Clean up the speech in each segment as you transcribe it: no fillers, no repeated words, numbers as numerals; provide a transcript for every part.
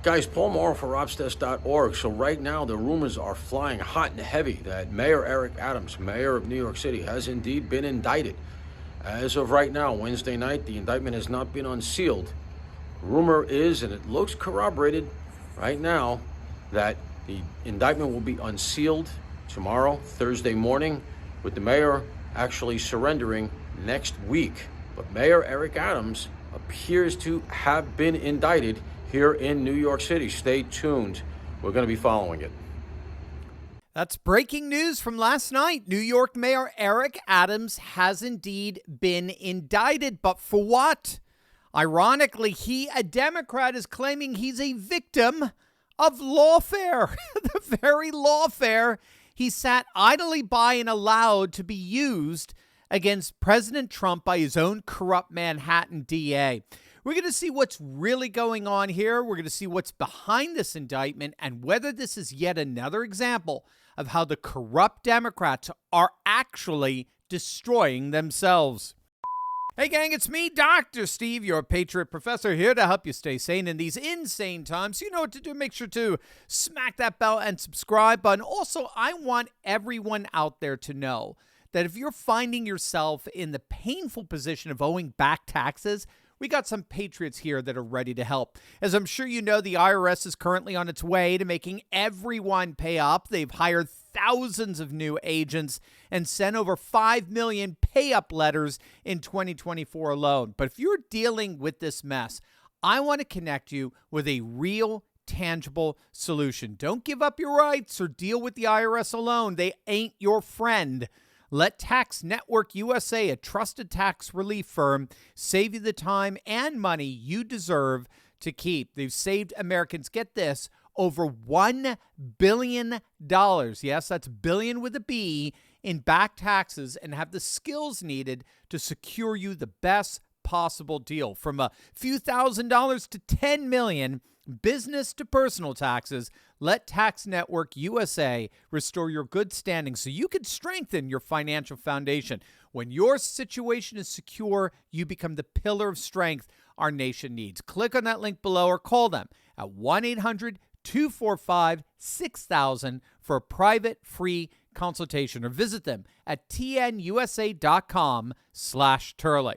Guys, Paul Morrow for Robsdesk.org. So right now, the rumors are flying hot and heavy that Mayor Eric Adams, mayor of New York City, has indeed been indicted. As of right now, Wednesday night, the indictment has not been unsealed. Rumor is, and it looks corroborated right now, that the indictment will be unsealed tomorrow, Thursday morning, with the mayor actually surrendering next week. But Mayor Eric Adams appears to have been indicted here in New York City. Stay tuned. We're going to be following it. That's breaking news from last night. New York Mayor Eric Adams has indeed been indicted. But for what? Ironically, he, a Democrat, is claiming he's a victim of lawfare. The very lawfare he sat idly by and allowed to be used against President Trump by his own corrupt Manhattan DA. We're going to see what's really going on here. We're going to see what's behind this indictment and whether this is yet another example of how the corrupt Democrats are actually destroying themselves. Hey gang, it's me, Dr. Steve, your Patriot Professor, here to help you stay sane in these insane times. You know what to do. Make sure to smack that bell and subscribe button. Also, I want everyone out there to know that if you're finding yourself in the painful position of owing back taxes, we got some patriots here that are ready to help. As I'm sure you know, the IRS is currently on its way to making everyone pay up. They've hired thousands of new agents and sent over 5 million pay-up letters in 2024 alone. But if you're dealing with this mess, I want to connect you with a real, tangible solution. Don't give up your rights or deal with the IRS alone. They ain't your friend. Let Tax Network USA, a trusted tax relief firm, save you the time and money you deserve to keep. They've saved Americans, get this, over $1 billion. Yes, that's billion with a B in back taxes, and have the skills needed to secure you the best possible deal. From a few $1,000s to $10 million, business to personal taxes, let Tax Network USA restore your good standing so you can strengthen your financial foundation. When your situation is secure, you become the pillar of strength our nation needs. Click on that link below or call them at 1-800-245-6000 for a private free consultation, or visit them at tnusa.com/Turley.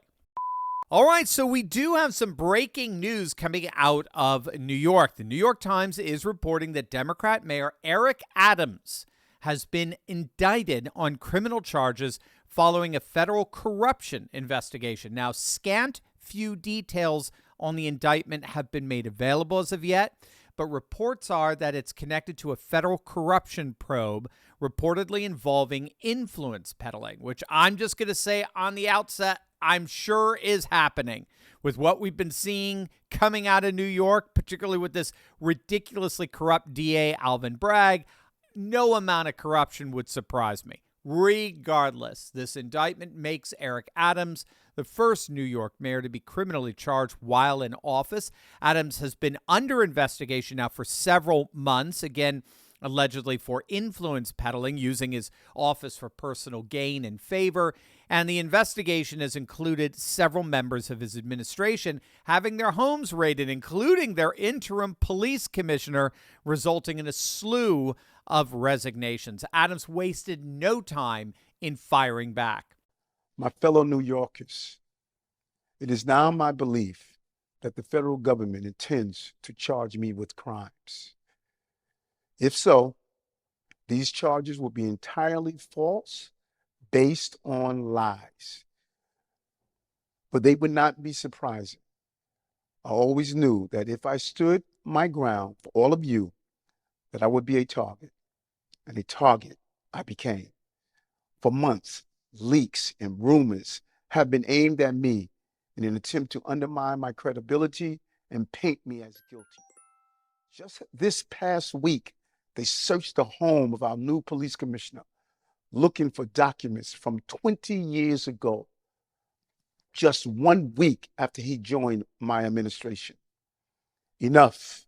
All right, so we do have some breaking news coming out of New York. The New York Times is reporting that Democrat Mayor Eric Adams has been indicted on criminal charges following a federal corruption investigation. Now, scant few details on the indictment have been made available as of yet, but reports are that it's connected to a federal corruption probe reportedly involving influence peddling, which I'm just going to say on the outset, I'm sure is happening with what we've been seeing coming out of New York, particularly with this ridiculously corrupt DA, Alvin Bragg. No amount of corruption would surprise me. Regardless, this indictment makes Eric Adams the first New York mayor to be criminally charged while in office. Adams has been under investigation now for several months, again, allegedly for influence peddling, using his office for personal gain and favor. And the investigation has included several members of his administration having their homes raided, including their interim police commissioner, resulting in a slew of resignations. Adams wasted no time in firing back. My fellow New Yorkers, it is now my belief that the federal government intends to charge me with crimes. If so, these charges will be entirely false, based on lies. But they would not be surprising. I always knew that if I stood my ground for all of you, that I would be a target. And a target I became. For months, leaks and rumors have been aimed at me in an attempt to undermine my credibility and paint me as guilty. Just this past week, they searched the home of our new police commissioner, looking for documents from 20 years ago, just 1 week after he joined my administration. Enough.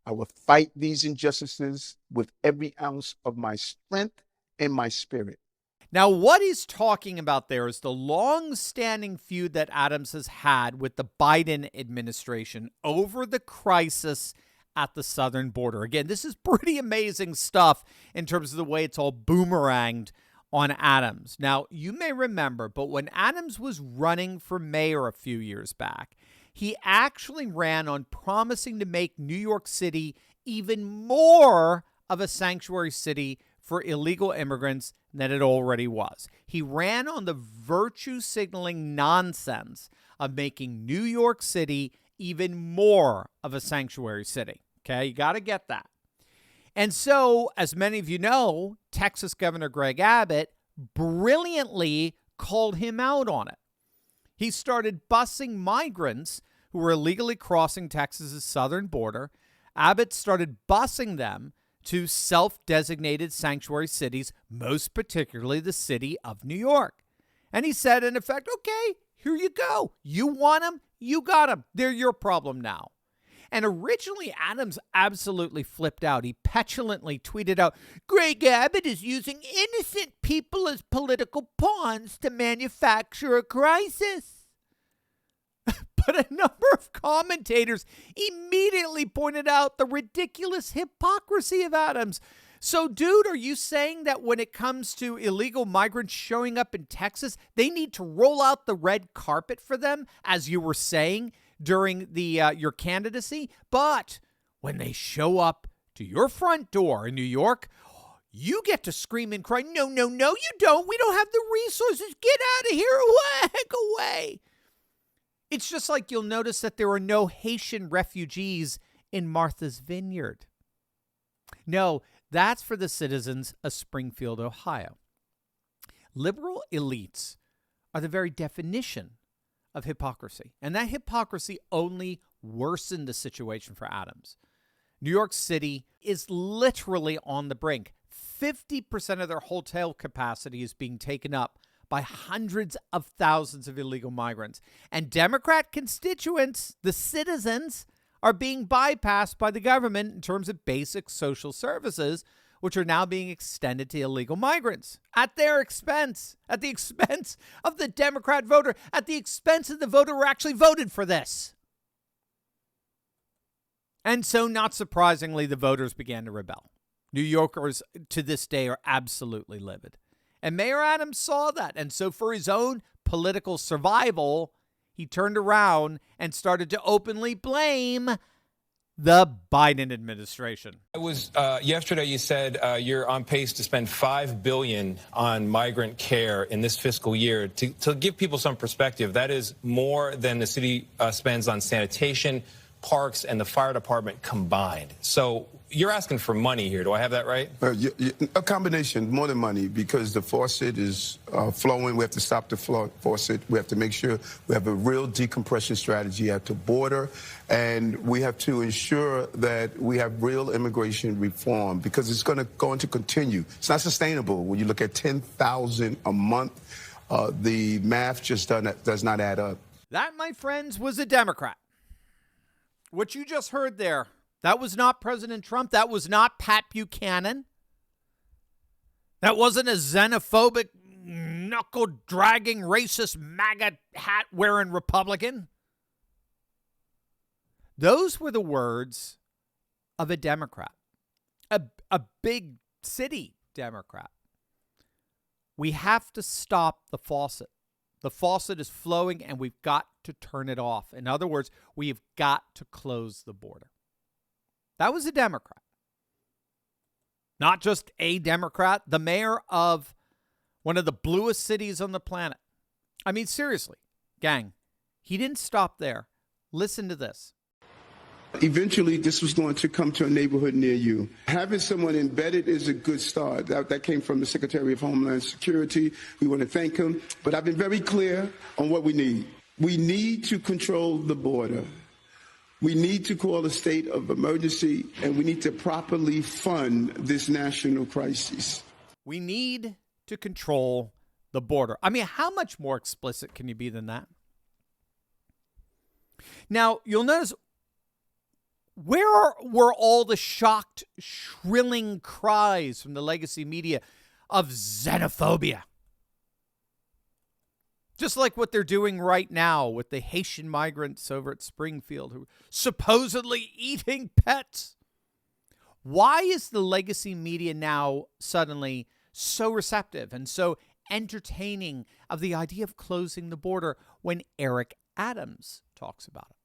I will fight these injustices with every ounce of my strength and my spirit. Now, what he's talking about there is the long-standing feud that Adams has had with the Biden administration over the crisis at the southern border. Again, this is pretty amazing stuff in terms of the way it's all boomeranged on Adams. Now, you may remember, but when Adams was running for mayor a few years back, he actually ran on promising to make New York City even more of a sanctuary city for illegal immigrants than it already was. He ran on the virtue signaling nonsense of making New York City even more of a sanctuary city. Okay, you got to get that. And so, as many of you know, Texas Governor Greg Abbott brilliantly called him out on it. He started busing migrants who were illegally crossing Texas's southern border. Abbott started busing them to self-designated sanctuary cities, most particularly the city of New York. And he said, in effect, okay, here you go. You want them, you got them. They're your problem now. And originally, Adams absolutely flipped out. He petulantly tweeted out, Greg Abbott is using innocent people as political pawns to manufacture a crisis. But a number of commentators immediately pointed out the ridiculous hypocrisy of Adams. So, dude, are you saying that when it comes to illegal migrants showing up in Texas, they need to roll out the red carpet for them, as you were saying during your candidacy? But when they show up to your front door in New York, you get to scream and cry, no, no, no, you don't. We don't have the resources. Get out of here. Heck away. It's just like you'll notice that there are no Haitian refugees in Martha's Vineyard. No, that's for the citizens of Springfield, Ohio. Liberal elites are the very definition of hypocrisy. And that hypocrisy only worsened the situation for Adams. New York City is literally on the brink. 50% of their hotel capacity is being taken up by hundreds of thousands of illegal migrants. And Democrat constituents, the citizens, are being bypassed by the government in terms of basic social services, which are now being extended to illegal migrants at their expense, at the expense of the Democrat voter, at the expense of the voter who actually voted for this. And so, not surprisingly, the voters began to rebel. New Yorkers to this day are absolutely livid. And Mayor Adams saw that. And so for his own political survival, he turned around and started to openly blame the Biden administration. It was yesterday you said you're on pace to spend $5 billion on migrant care in this fiscal year. To give people some perspective, that is more than the city spends on sanitation, parks, and the fire department combined. So you're asking for money here. Do I have that right? A combination, more than money, because the faucet is flowing. We have to stop the faucet. We have to make sure we have a real decompression strategy at the border. And we have to ensure that we have real immigration reform, because it's going to continue. It's not sustainable. When you look at 10,000 a month, the math just does not add up. That, my friends, was a Democrat. What you just heard there, that was not President Trump. That was not Pat Buchanan. That wasn't a xenophobic, knuckle-dragging, racist, MAGA hat-wearing Republican. Those were the words of a Democrat, a big city Democrat. We have to stop the faucet. The faucet is flowing, and we've got to turn it off. In other words, we've got to close the border. That was a Democrat. Not just a Democrat, the mayor of one of the bluest cities on the planet. I mean, seriously, gang, he didn't stop there. Listen to this. Eventually, this was going to come to a neighborhood near you. Having someone embedded is a good start. That came from the Secretary of Homeland Security. We want to thank him. But I've been very clear on what we need. We need to control the border. We need to call a state of emergency, and we need to properly fund this national crisis. We need to control the border. I mean, how much more explicit can you be than that? Now, you'll notice, where were all the shocked, shrilling cries from the legacy media of xenophobia? Just like what they're doing right now with the Haitian migrants over at Springfield who are supposedly eating pets. Why is the legacy media now suddenly so receptive and so entertaining of the idea of closing the border when Eric Adams talks about it?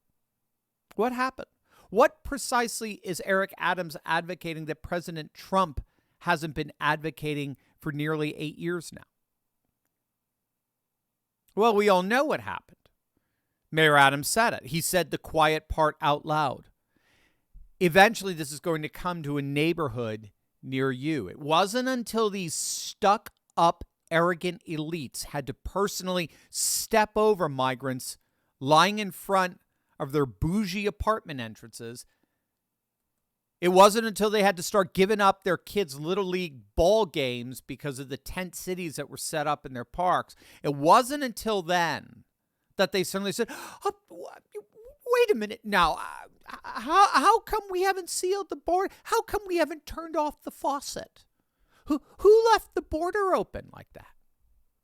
What happened? What precisely is Eric Adams advocating that President Trump hasn't been advocating for nearly 8 years now? Well, we all know what happened. Mayor Adams said it. He said the quiet part out loud. Eventually, this is going to come to a neighborhood near you. It wasn't until these stuck-up, arrogant elites had to personally step over migrants lying in front of their bougie apartment entrances. It wasn't until they had to start giving up their kids' Little League ball games because of the tent cities that were set up in their parks. It wasn't until then that they suddenly said, oh, wait a minute now. How come we haven't sealed the border? How come we haven't turned off the faucet? Who left the border open like that?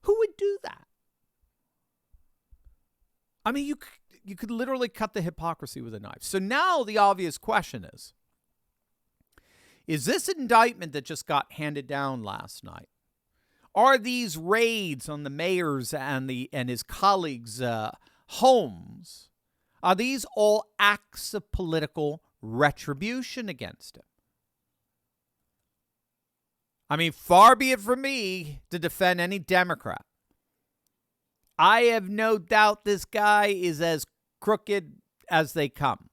Who would do that? I mean, you could literally cut the hypocrisy with a knife. So now the obvious question is this indictment that just got handed down last night, are these raids on the mayor's and his colleagues' homes, are these all acts of political retribution against him? I mean, far be it from me to defend any Democrat. I have no doubt this guy is as crooked as they come.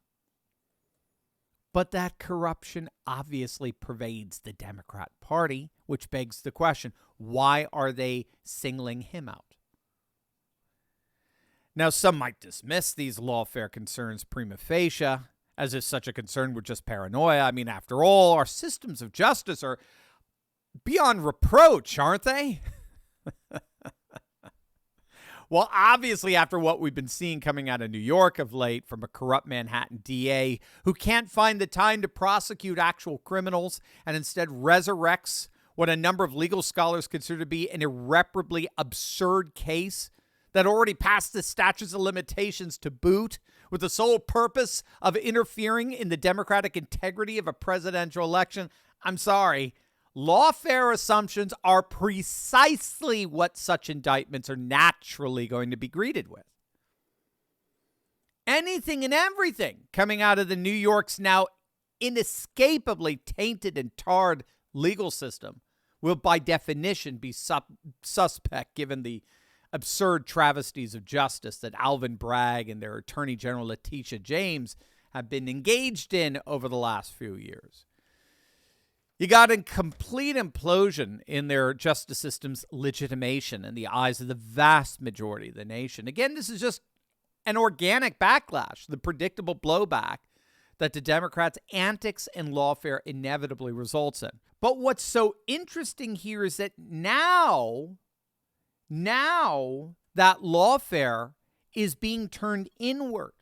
But that corruption obviously pervades the Democrat Party, which begs the question, why are they singling him out? Now, some might dismiss these lawfare concerns prima facie, as if such a concern were just paranoia. I mean, after all, our systems of justice are beyond reproach, aren't they? Well, obviously, after what we've been seeing coming out of New York of late from a corrupt Manhattan DA who can't find the time to prosecute actual criminals and instead resurrects what a number of legal scholars consider to be an irreparably absurd case that already passed the statutes of limitations to boot, with the sole purpose of interfering in the democratic integrity of a presidential election. I'm sorry. Lawfare assumptions are precisely what such indictments are naturally going to be greeted with. Anything and everything coming out of the New York's now inescapably tainted and tarred legal system will by definition be suspect given the absurd travesties of justice that Alvin Bragg and their Attorney General Letitia James have been engaged in over the last few years. You got a complete implosion in their justice system's legitimation in the eyes of the vast majority of the nation. Again, this is just an organic backlash, the predictable blowback that the Democrats' antics and lawfare inevitably results in. But what's so interesting here is that now that lawfare is being turned inward.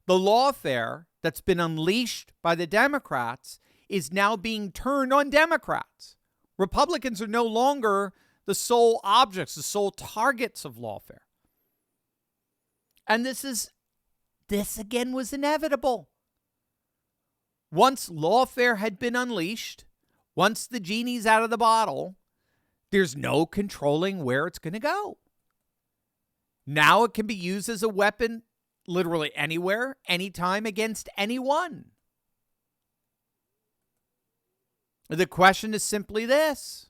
The lawfare that's been unleashed by the Democrats is now being turned on Democrats. Republicans are no longer the sole objects, the sole targets of lawfare. And this again was inevitable. Once lawfare had been unleashed, once the genie's out of the bottle, there's no controlling where it's going to go. Now it can be used as a weapon literally anywhere, anytime, against anyone. The question is simply this.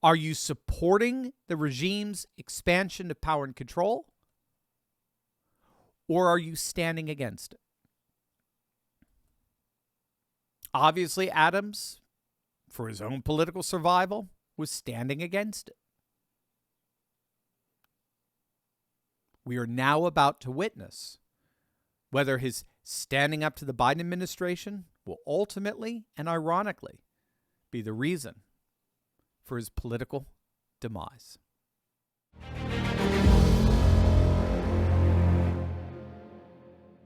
Are you supporting the regime's expansion of power and control? Or are you standing against it? Obviously, Adams, for his own political survival, was standing against it. We are now about to witness whether his standing up to the Biden administration will ultimately and ironically be the reason for his political demise.